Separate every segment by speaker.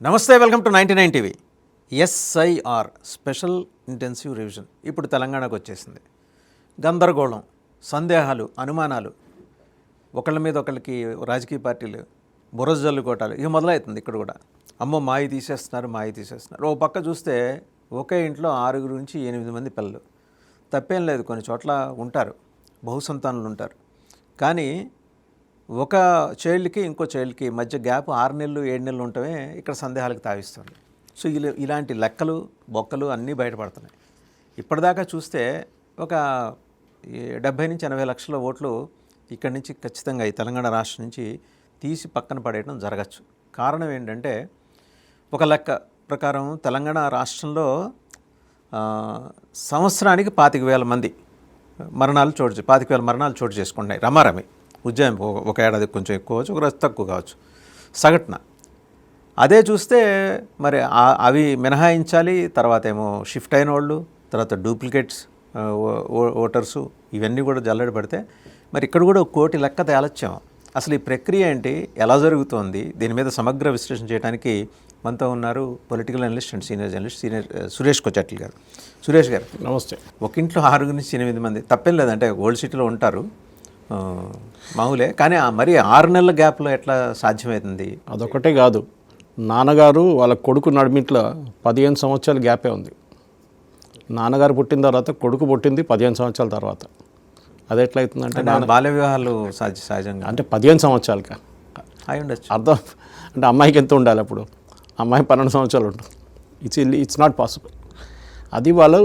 Speaker 1: నమస్తే, welcome to 99 TV. SIR special intensive revision ఇప్పుడు తెలంగాణకు వచ్చేసింది. గందరగోళం, సందేహాలు, అనుమానాలు, ఒకళ్ళ మీద ఒకళ్ళకి రాజకీయ పార్టీలు బురద జల్లుకోవటాలు ఇక మొదలవుతుంది. ఇక్కడ కూడా అమ్మో మాయి తీసేస్తున్నారు. ఓ పక్క చూస్తే ఒకే ఇంట్లో 6 నుంచి 8 మంది పిల్లలు. తప్పేం లేదు, కొన్ని చోట్ల ఉంటారు, బహుసంతానులు ఉంటారు. కానీ ఒక చైల్డ్కి ఇంకో చైల్డ్కి మధ్య గ్యాప్ 6 నెలలు 7 నెలలు ఉండటమే ఇక్కడ సందేహాలకు తావిస్తుంది. సో ఇలాంటి లెక్కలు బొక్కలు అన్నీ బయటపడుతున్నాయి. ఇప్పటిదాకా చూస్తే ఒక 70 నుంచి 80 లక్షల ఓట్లు ఇక్కడి నుంచి ఖచ్చితంగా ఈ తెలంగాణ రాష్ట్రం నుంచి తీసి పక్కన పడేయడం జరగచ్చు. కారణం ఏంటంటే, ఒక లెక్క ప్రకారం తెలంగాణ రాష్ట్రంలో సంవత్సరానికి 25,000 మంది మరణాలు 25,000 మరణాలు చోటు చేసుకుంటున్నాయి. రమారమి ఉజ్జాయం ఒక ఏడాది కొంచెం ఎక్కువ కావచ్చు, ఒక రోజు తక్కువ కావచ్చు సగటున. అదే చూస్తే మరి అవి మినహాయించాలి. తర్వాత ఏమో షిఫ్ట్ అయిన వాళ్ళు, తర్వాత డూప్లికేట్స్ ఓటర్సు, ఇవన్నీ కూడా జల్లెడ పడితే మరి ఇక్కడ కూడా 1 కోటి లెక్క తేలొచ్చాం. అసలు ఈ ప్రక్రియ ఏంటి, ఎలా జరుగుతోంది, దీని మీద సమగ్ర విశ్లేషణ చేయడానికి మనతో ఉన్నారు political analyst and senior journalist Suresh Kochatla గారు. సురేష్ గారు
Speaker 2: నమస్తే.
Speaker 1: ఒక ఇంట్లో 6 నుంచి 8 మంది తప్పేం లేదంటే ఓల్డ్ సిటీలో ఉంటారు, మామూలే. కానీ మరి 6 నెలల గ్యాప్లో ఎట్లా సాధ్యమవుతుంది?
Speaker 2: అదొకటే కాదు, నాన్నగారు వాళ్ళ కొడుకు నడిమిట్లో 15 సంవత్సరాల గ్యాపే ఉంది. నాన్నగారు పుట్టిన తర్వాత కొడుకు పుట్టింది 15 సంవత్సరాల తర్వాత. అది ఎట్లయితుందంటే
Speaker 1: బాల్య వివాహాలు సహజంగా
Speaker 2: అంటే 15 సంవత్సరాలకా
Speaker 1: అయి ఉండొచ్చు.
Speaker 2: అర్థం అంటే అమ్మాయికి ఎంత ఉండాలి? అప్పుడు అమ్మాయి 12 సంవత్సరాలు ఉంటుంది. It's not possible. అది వాళ్ళు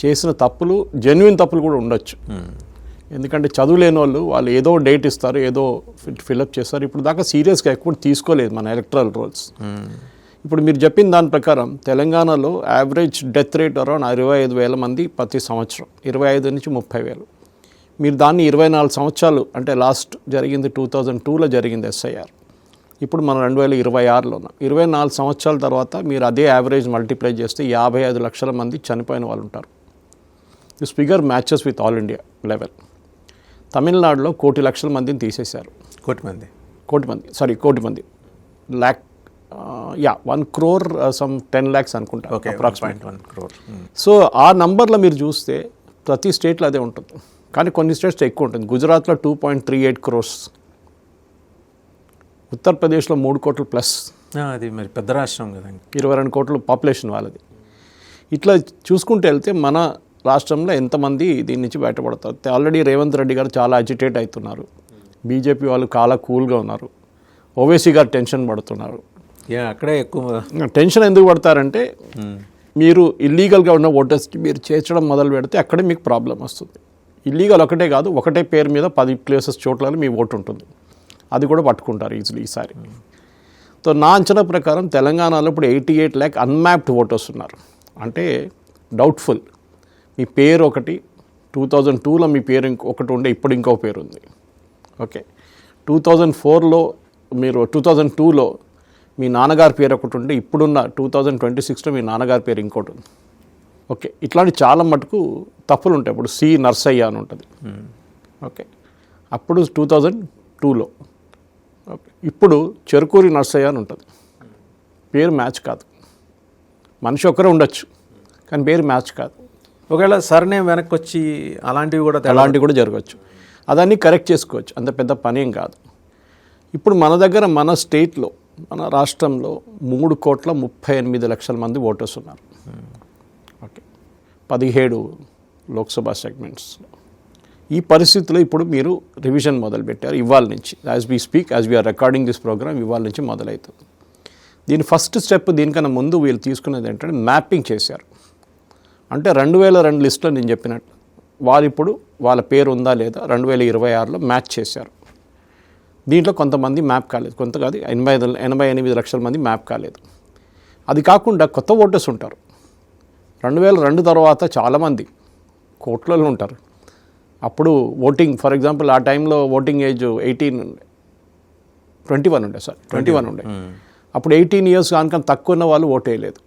Speaker 2: చేసిన తప్పులు, జెన్యున్ తప్పులు కూడా ఉండొచ్చు. ఎందుకంటే చదువు లేని వాళ్ళు ఏదో డేట్ ఇస్తారు, ఏదో ఫిలప్ చేస్తారు. ఇప్పుడు దాకా సీరియస్గా ఎక్కువ తీసుకోలేదు మన ఎలక్టరల్ రోల్స్. ఇప్పుడు మీరు చెప్పిన దాని ప్రకారం తెలంగాణలో యావరేజ్ డెత్ రేట్ అరౌండ్ 25,000 మంది ప్రతి సంవత్సరం, 25 నుంచి 30,000. మీరు దాన్ని 24 సంవత్సరాలు అంటే లాస్ట్ జరిగింది 2002లో జరిగింది ఎస్ఐఆర్. ఇప్పుడు మనం 2026లో ఉన్నాం. 24 సంవత్సరాల తర్వాత మీరు అదే యావరేజ్ మల్టిప్లై చేస్తే 55 లక్షల మంది చనిపోయిన వాళ్ళు ఉంటారు. This figure matches with all India level. తమిళనాడులో 1 కోటి లక్షల మందిని తీసేశారు. కోటి మంది ల్యాక్ 1 crore సమ్ 10 lakhs అనుకుంటా అప్రాక్సిమేట్
Speaker 1: 1 crore.
Speaker 2: సో ఆ నంబర్లో మీరు చూస్తే ప్రతి స్టేట్లో అదే ఉంటుంది. కానీ కొన్ని స్టేట్స్లో ఎక్కువ ఉంటుంది. గుజరాత్లో 2.38 crores, ఉత్తరప్రదేశ్లో 3 కోట్లు ప్లస్.
Speaker 1: అది మరి పెద్ద రాష్ట్రం కదండి,
Speaker 2: 22 కోట్ల పాపులేషన్ వాళ్ళది. ఇట్లా చూసుకుంటూ వెళ్తే మన రాష్ట్రంలో ఎంతమంది దీని నుంచి బయటపడతారు? ఆల్రెడీ రేవంత్ రెడ్డి గారు చాలా అజిటేట్ అవుతున్నారు. బీజేపీ వాళ్ళు చాలా కూల్గా ఉన్నారు. ఓవైసీ గారు టెన్షన్ పడుతున్నారు.
Speaker 1: అక్కడే ఎక్కువ
Speaker 2: టెన్షన్ ఎందుకు పడతారంటే, మీరు ఇల్లీగల్గా ఉన్న ఓటర్స్కి మీరు చేర్చడం మొదలు పెడితే అక్కడే మీకు ప్రాబ్లం వస్తుంది. ఇల్లీగల్ ఒకటే కాదు, ఒకటే పేరు మీద 10 ప్లేసెస్ చోట్ల మీ ఓటు ఉంటుంది. అది కూడా పట్టుకుంటారు ఈజీలీ ఈసారి. సో నా అంచనా ప్రకారం తెలంగాణలో ఇప్పుడు 88 lakh అన్మ్యాప్డ్ ఓటర్స్ ఉన్నారు. అంటే డౌట్ఫుల్. మీ పేరు ఒకటి, 2002లో మీ పేరు ఒకటి ఉండే, ఇప్పుడు ఇంకో పేరు ఉంది. ఓకే, 2004లో మీరు 2002లో మీ నాన్నగారి పేరు ఒకటి ఉండే, ఇప్పుడున్న 2026లో మీ నాన్నగారి పేరు ఇంకోటి ఉంది. ఓకే, ఇట్లాంటి చాలా మటుకు తప్పులు ఉంటాయి. ఇప్పుడు సి నర్సయ్య అని ఉంటుంది. ఓకే, అప్పుడు 2002లో. ఓకే, ఇప్పుడు చెరుకూరి నర్సయ్య అని ఉంటుంది. పేరు మ్యాచ్ కాదు. మనిషి ఒకరే ఉండొచ్చు కానీ పేరు మ్యాచ్ కాదు.
Speaker 1: ఒకవేళ సర్నేమ్ వెనక్కి వచ్చి అలాంటివి కూడా
Speaker 2: జరగవచ్చు. అదన్నీ కరెక్ట్ చేసుకోవచ్చు, అంత పెద్ద పనేం కాదు. ఇప్పుడు మన దగ్గర మన స్టేట్లో, మన రాష్ట్రంలో 3,38,00,000 మంది ఓటర్స్ ఉన్నారు. Okay, 17 Lok Sabha segments. ఈ పరిస్థితిలో ఇప్పుడు మీరు రివిజన్ మొదలుపెట్టారు ఇవాళ నుంచి. As we speak, as we're recording this program, ఇవాళ నుంచి మొదలవుతుంది. దీని ఫస్ట్ స్టెప్, దీనికన్నా ముందు వీళ్ళు తీసుకునేది ఏంటంటే మ్యాపింగ్ చేశారు. అంటే 2002 లిస్టులో నేను చెప్పినట్టు వాళ్ళు ఇప్పుడు వాళ్ళ పేరు ఉందా లేదా 2026లో మ్యాచ్ చేశారు. దీంట్లో కొంతమంది మ్యాప్ కాలేదు, కొంత కాదు 88 లక్షల మంది మ్యాప్ కాలేదు. అది కాకుండా కొత్త ఓటర్స్ ఉంటారు. 2002 తర్వాత చాలామంది కోట్లలో ఉంటారు. అప్పుడు ఓటింగ్, ఫర్ ఎగ్జాంపుల్ ఆ టైంలో ఓటింగ్ ఏజ్ 21 ఉండే. అప్పుడు 18 years కనుక తక్కువ ఉన్న వాళ్ళు ఓటు వేయలేదు.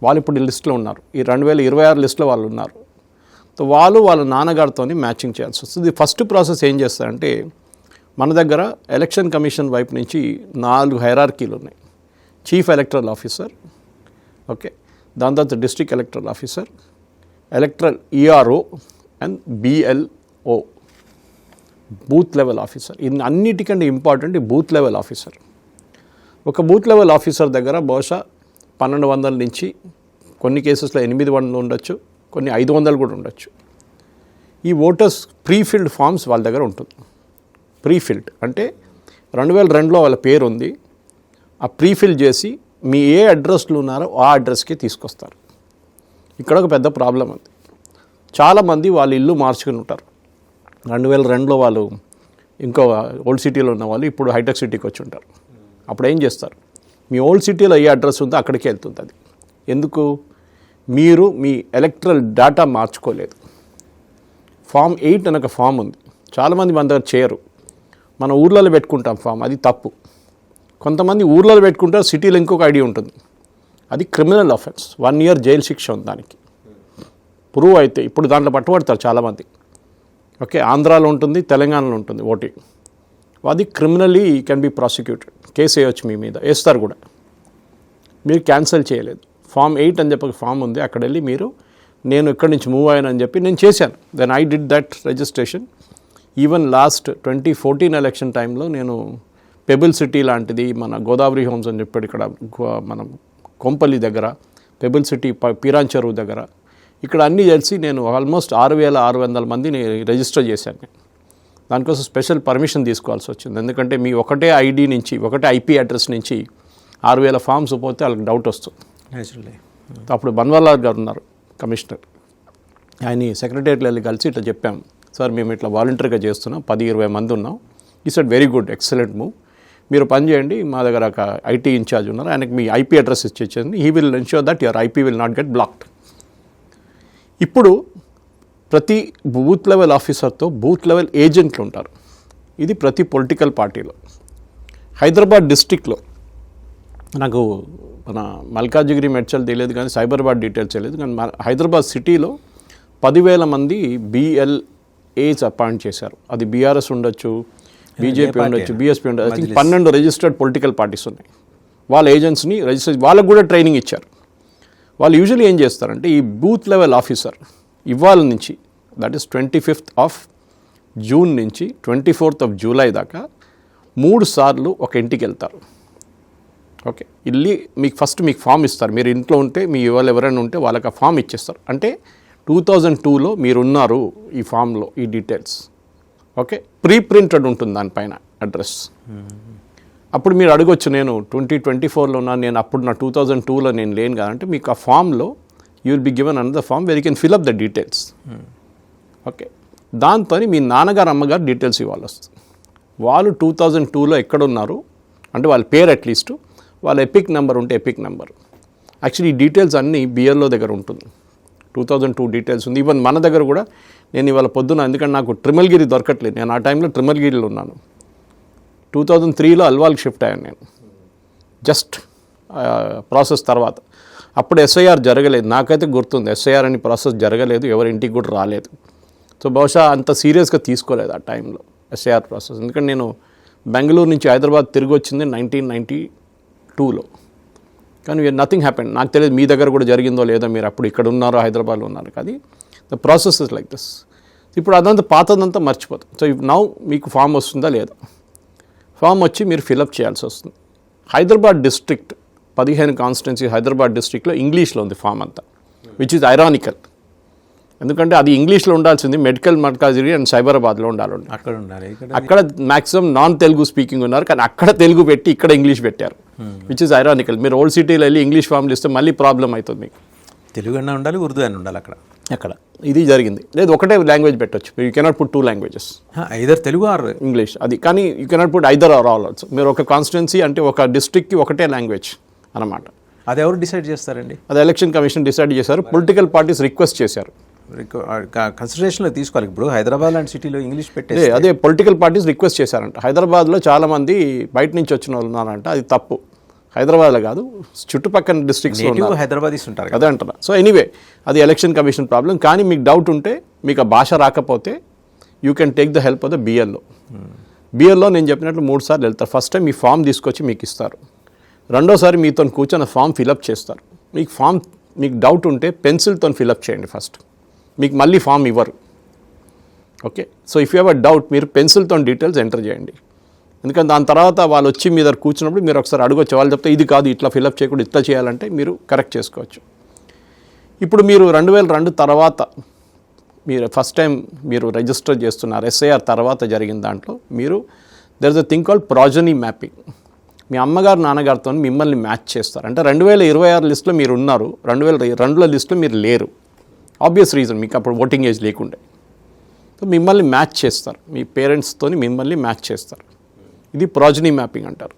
Speaker 2: వాళ్ళు ఇప్పుడు లిస్టులో ఉన్నారు. ఈ 2026 లిస్టులో వాళ్ళు ఉన్నారు. సో వాళ్ళ నాన్నగారితో మ్యాచింగ్ చేయాల్సి వస్తుంది. ఫస్ట్ ప్రాసెస్ ఏం చేస్తారంటే, మన దగ్గర ఎలక్షన్ కమిషన్ వైపు నుంచి 4 హైరార్కీలు ఉన్నాయి. చీఫ్ ఎలక్టరల్ ఆఫీసర్, ఓకే, దాని తర్వాత district electoral officer, electoral ERO and BLO, booth level officer. ఇది అన్నిటికంటే ఇంపార్టెంట్ ఈ బూత్ లెవెల్ ఆఫీసర్. ఒక బూత్ లెవెల్ ఆఫీసర్ దగ్గర బహుశా 1200 నుంచి కొన్ని కేసెస్లో 800 ఉండొచ్చు, కొన్ని 500 కూడా ఉండొచ్చు. ఈ ఓటర్స్ ప్రీఫిల్డ్ ఫామ్స్ వాళ్ళ దగ్గర ఉంటుంది. ప్రీఫిల్డ్ అంటే 2002లో వాళ్ళ పేరు ఉంది, ఆ ప్రీఫిల్ చేసి మీ ఏ అడ్రస్లో ఉన్నారో ఆ అడ్రస్కి తీసుకొస్తారు. ఇక్కడ ఒక పెద్ద ప్రాబ్లం ఉంది. చాలామంది వాళ్ళు ఇల్లు మార్చుకుని ఉంటారు. 2002లో వాళ్ళు ఇంకో ఓల్డ్ సిటీలో ఉన్న వాళ్ళు ఇప్పుడు హైటెక్ సిటీకి వచ్చి ఉంటారు. అప్పుడు ఏం చేస్తారు, మీ ఓల్డ్ సిటీలో ఏ అడ్రస్ ఉందో అక్కడికే వెళ్తుంది అది. ఎందుకు? మీరు మీ ఎలక్ట్రల్ డేటా మార్చుకోలేదు. ఫామ్ 8 అనే ఒక ఫామ్ ఉంది, చాలామంది మన దగ్గర చేయరు. మన ఊర్లలో పెట్టుకుంటాం ఫామ్, అది తప్పు. కొంతమంది ఊర్లలో పెట్టుకుంటారు, సిటీలో ఇంకొక ఐడి ఉంటుంది, అది క్రిమినల్ ఆఫెన్స్, 1 year జైలు శిక్ష ఉంది దానికి. ప్రూవ్ అయితే ఇప్పుడు దాంట్లో పట్టుబడతారు చాలామంది. ఓకే, ఆంధ్రాలో ఉంటుంది, తెలంగాణలో ఉంటుంది ఓటింగ్. అది criminally can be prosecuted, case వేయవచ్చు మీ మీద, వేస్తారు కూడా. మీరు క్యాన్సిల్ చేయలేదు. ఫామ్ 8 అని చెప్పి ఒక ఫామ్ ఉంది, అక్కడ వెళ్ళి మీరు నేను ఇక్కడి నుంచి మూవ్ అయ్యానని చెప్పి నేను చేశాను. Then I did that registration. Even last 2014 election టైంలో నేను పెబుల్ సిటీ లాంటిది, మన గోదావరి హోమ్స్ అని చెప్పాడు ఇక్కడ మన కొంపల్లి దగ్గర, పెబుల్ సిటీ పీరాంచెరువు దగ్గర, ఇక్కడ అన్నీ తెలిసి నేను ఆల్మోస్ట్ 6600 మందిని రిజిస్టర్ చేశాను. నేను దానికోసం స్పెషల్ పర్మిషన్ తీసుకోవాల్సి వచ్చింది. ఎందుకంటే మీ ఒకటే ఐడి నుంచి, ఒకటే ఐపీ అడ్రస్ నుంచి 6000 ఫామ్స్ పోతే వాళ్ళకి డౌట్ వస్తుంది.
Speaker 1: నేచురల్లీ.
Speaker 2: అప్పుడు బన్వాలా గారు ఉన్నారు కమిషనర్, ఆయన సెక్రటరీలో వెళ్ళి కలిసి ఇట్లా చెప్పాం, సార్ మేము ఇట్లా వాలంటరీగా చేస్తున్నాం, 10-20 మంది ఉన్నాం. ఈ said very good, excellent move, మీరు పని చేయండి, మా దగ్గర ఒక ఐటీ ఇన్ఛార్జ్ ఉన్నారు, ఆయనకి మీ ఐపీ అడ్రస్ ఇచ్చేయండి, he will ensure that your IP will not get blocked. ఇప్పుడు ప్రతి బూత్ లెవెల్ ఆఫీసర్తో బూత్ లెవెల్ ఏజెంట్లు ఉంటారు. ఇది ప్రతి పొలిటికల్ పార్టీలో. హైదరాబాద్ డిస్ట్రిక్ట్లో నాకు మన మల్కాజిగిరి మెడ్చల్ తెలియదు, కానీ సైబరాబాద్ డీటెయిల్స్ తెలియదు, కానీ హైదరాబాద్ సిటీలో 10,000 మంది బిఎల్ఏస్ అపాయింట్ చేశారు. అది బీఆర్ఎస్ ఉండొచ్చు, బీజేపీ ఉండొచ్చు, బీఎస్పీ ఉండొచ్చు. I think 12 registered political parties ఉన్నాయి. వాళ్ళ ఏజెంట్స్ని రిజిస్టర్, వాళ్ళకు కూడా ట్రైనింగ్ ఇచ్చారు. వాళ్ళు యూజువల్లీ ఏం చేస్తారంటే ఈ బూత్ లెవెల్ ఆఫీసర్ ఇవాళ నుంచి, దట్ ఈస్ 25th జూన్ నుంచి 24th జూలై దాకా 3 సార్లు ఒక ఇంటికి వెళ్తారు. ఓకే, వెళ్ళి మీకు ఫస్ట్ మీకు ఫామ్ ఇస్తారు. మీరు ఇంట్లో ఉంటే మీ వాళ్ళు ఎవరైనా ఉంటే వాళ్ళకి ఆ ఫామ్ ఇచ్చేస్తారు. అంటే 2002లో మీరున్నారు ఈ ఫామ్లో, ఈ డీటెయిల్స్. ఓకే, ప్రింటెడ్ ఉంటుంది దానిపైన అడ్రస్. అప్పుడు మీరు అడగొచ్చు, నేను 2024లో ఉన్నాను, నేను అప్పుడు నా 2002లో నేను లేను కదా అంటే, మీకు ఆ ఫామ్లో you will be given another form where you can fill up the details. Okay, దాంతో మీ నాన్నగారు అమ్మగారు డీటెయిల్స్ ఇవ్వాలి వస్తుంది. వాళ్ళు 2002లో ఎక్కడున్నారు అంటే వాళ్ళ పేరు అట్లీస్ట్, వాళ్ళ ఎపిక్ నెంబర్ ఉంటే ఎపిక్ నెంబర్. యాక్చువల్లీ ఈ డీటెయిల్స్ అన్నీ బిఎల్ఓ దగ్గర ఉంటుంది. 2002 డీటెయిల్స్ ఉంది. ఈవెన్ మన దగ్గర కూడా నేను ఇవాళ పొద్దున, ఎందుకంటే నాకు ట్రిమల్గిరి దొరకట్లేదు, నేను ఆ టైంలో ట్రిమల్గిరిలో ఉన్నాను. 2003లో అల్వాల్కి షిఫ్ట్ అయ్యాను నేను, జస్ట్ ప్రాసెస్ తర్వాత. అప్పుడు ఎస్ఐఆర్ జరగలేదు, నాకైతే గుర్తుంది ఎస్ఐఆర్ అని ప్రాసెస్ జరగలేదు, ఎవరి ఇంటికి కూడా రాలేదు. సో బహుశా అంత సీరియస్గా తీసుకోలేదు ఆ టైంలో ఎస్ఐఆర్ ప్రాసెస్. ఎందుకంటే నేను బెంగళూరు నుంచి హైదరాబాద్ తిరిగి వచ్చింది 1992లో, కానీ నథింగ్ హ్యాపెండ్. నాకు తెలియదు మీ దగ్గర కూడా జరిగిందో లేదో, మీరు అప్పుడు ఇక్కడ ఉన్నారో హైదరాబాద్లో ఉన్నారు. కానీ the process is like this. ఇప్పుడు అదంతా పాతదంతా మర్చిపోతుంది. సో నౌ మీకు ఫామ్ వస్తుందా లేదా, ఫామ్ వచ్చి మీరు ఫిలప్ చేయాల్సి వస్తుంది. హైదరాబాద్ డిస్ట్రిక్ట్ 15 కాన్స్టిట్యున్సీ హైదరాబాద్ డిస్ట్రిక్ట్లో ఇంగ్లీష్లో ఉంది ఫామ్ అంతా, విచ్ ఈజ్ ఐరానికల్. ఎందుకంటే అది ఇంగ్లీష్లో ఉండాల్సింది మెడికల్ మల్కాజిగిరి అండ్ సైబరాబాద్లో ఉండాలి. అక్కడ మ్యాక్సిమం నాన్ తెలుగు స్పీకింగ్ ఉన్నారు, కానీ అక్కడ తెలుగు పెట్టి ఇక్కడ ఇంగ్లీష్ పెట్టారు, విచ్ ఈజ్ ఐరానికల్. మీరు ఓల్డ్ సిటీలో వెళ్ళి ఇంగ్లీష్ ఫామ్లు ఇస్తే మళ్ళీ ప్రాబ్లం అవుతుంది మీకు.
Speaker 1: తెలుగు అన్నా ఉండాలి, ఉర్దూ అని ఉండాలి అక్కడ. ఇది
Speaker 2: జరిగింది. లేదు, ఒకటే లాంగ్వేజ్ పెట్టొచ్చు, you cannot put 2 languages,
Speaker 1: either Telugu or
Speaker 2: English. అది కానీ you cannot put either or all also. మీరు ఒక కాన్స్టిట్యున్సీ అంటే ఒక డిస్ట్రిక్ట్కి ఒకటే లాంగ్వేజ్ అన్నమాట.
Speaker 1: అది ఎవరు డిసైడ్ చేస్తారండి?
Speaker 2: అది ఎలక్షన్ కమిషన్ డిసైడ్ చేశారు, పొలిటికల్ పార్టీస్ రిక్వెస్ట్ చేశారు,
Speaker 1: కన్సిడరేషన్లో తీసుకోవాలి. ఇప్పుడు హైదరాబాద్ లాంటి సిటీలో ఇంగ్లీష్ పెట్టే
Speaker 2: అదే పొలిటికల్ పార్టీస్ రిక్వెస్ట్ చేశారంట. హైదరాబాద్లో చాలామంది బయట నుంచి వచ్చిన వాళ్ళు ఉన్నారంట, అది తప్పు. హైదరాబాద్లో కాదు, చుట్టుపక్కల డిస్ట్రిక్ట్స్లో
Speaker 1: హైదరాబాదీస్ ఉంటారు
Speaker 2: అదే అంటారా. సో ఎనీవే అది ఎలక్షన్ కమిషన్ ప్రాబ్లం. కానీ మీకు డౌట్ ఉంటే, మీకు ఆ భాష రాకపోతే you can take the help of the BLO. BLO నేను చెప్పినట్లు 3 సార్లు వెళ్తారు. ఫస్ట్ టైం మీ ఫామ్ తీసుకొచ్చి మీకు ఇస్తారు, రెండోసారి మీతో కూర్చొని ఫామ్ ఫిలప్ చేస్తారు. మీకు డౌట్ ఉంటే పెన్సిల్తో ఫిలప్ చేయండి ఫస్ట్, మీకు మళ్ళీ ఫామ్ ఇవ్వరు. Okay, so if you have a doubt మీరు పెన్సిల్తో డీటెయిల్స్ ఎంటర్ చేయండి. ఎందుకంటే దాని తర్వాత వాళ్ళు వచ్చి మీ దగ్గర కూర్చున్నప్పుడు మీరు ఒకసారి అడగొచ్చు, వాళ్ళు చెప్తే ఇది కాదు ఇట్లా ఫిలప్ చేయకుండా ఇట్లా చేయాలంటే మీరు కరెక్ట్ చేసుకోవచ్చు. ఇప్పుడు మీరు 2002 తర్వాత మీరు ఫస్ట్ టైం మీరు రిజిస్టర్ చేస్తున్నారు, ఎస్ఐఆర్ తర్వాత జరిగిన దాంట్లో మీరు there is a thing called progeny mapping. మీ అమ్మగారు నాన్నగారితో మిమ్మల్ని మ్యాచ్ చేస్తారు. అంటే 2026 లిస్టులో మీరు ఉన్నారు, 2002లో లిస్టులో మీరు లేరు. ఆబ్వియస్ రీజన్, మీకు అప్పుడు ఓటింగ్ ఏజ్ లేకుండే. సో మిమ్మల్ని మ్యాచ్ చేస్తారు, మీ పేరెంట్స్తో మిమ్మల్ని మ్యాచ్ చేస్తారు. ఇది ప్రాజనీ మ్యాపింగ్ అంటారు.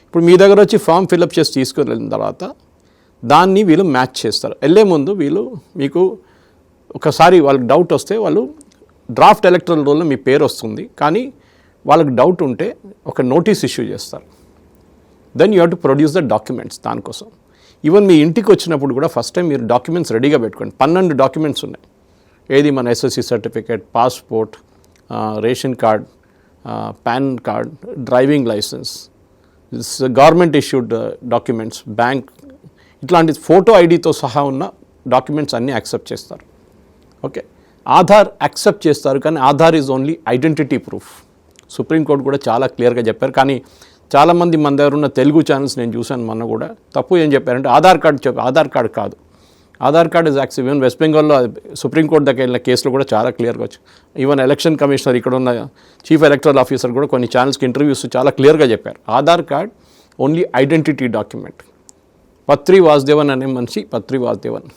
Speaker 2: ఇప్పుడు మీ దగ్గర వచ్చి ఫామ్ ఫిలప్ చేసి తీసుకుని వెళ్ళిన తర్వాత దాన్ని వీళ్ళు మ్యాచ్ చేస్తారు. వెళ్ళే ముందు వీళ్ళు మీకు ఒకసారి వాళ్ళకి డౌట్ వస్తే వాళ్ళు డ్రాఫ్ట్ ఎలక్టరల్ రోల్లో మీ పేరు వస్తుంది, కానీ వాళ్ళకి డౌట్ ఉంటే ఒక నోటీస్ ఇష్యూ చేస్తారు. Then you have to produce the documents. దానికోసం ఈవెన్ మీ ఇంటికి వచ్చినప్పుడు కూడా ఫస్ట్ టైం మీరు డాక్యుమెంట్స్ రెడీగా పెట్టుకోండి. 12 డాక్యుమెంట్స్ ఉన్నాయి. ఏది మన SSC certificate, passport, ration card, pan card, driving licence, government issued documents, bank, ఇట్లాంటి ఫోటో ఐడితో సహా ఉన్న డాక్యుమెంట్స్ అన్నీ యాక్సెప్ట్ చేస్తారు. ఓకే, ఆధార్ యాక్సెప్ట్ చేస్తారు, కానీ Aadhaar is only identity proof. Supreme court కూడా చాలా క్లియర్గా చెప్పారు. కానీ చాలామంది మన దగ్గర ఉన్న తెలుగు ఛానల్స్ నేను చూశాను మొన్న కూడా తప్పు ఏం చెప్పారంటే ఆధార్ కార్డు కాదు. ఆధార్ కార్డ్ ఇస్ యాక్సివ్. ఈవెన్ వెస్ట్ బెంగాల్లో సుప్రీంకోర్టు దగ్గర వెళ్ళిన కేసులో కూడా చాలా క్లియర్గా వచ్చి, ఈవెన్ ఎలక్షన్ కమిషనర్ ఇక్కడ ఉన్న చీఫ్ ఎలక్టరల్ ఆఫీసర్ కూడా కొన్ని ఛానల్స్కి ఇంటర్వ్యూస్ చాలా క్లియర్గా చెప్పారు, Aadhaar card only identity document. Patri Vasudevan అనే మనిషి పత్రి వాసుదేవన్,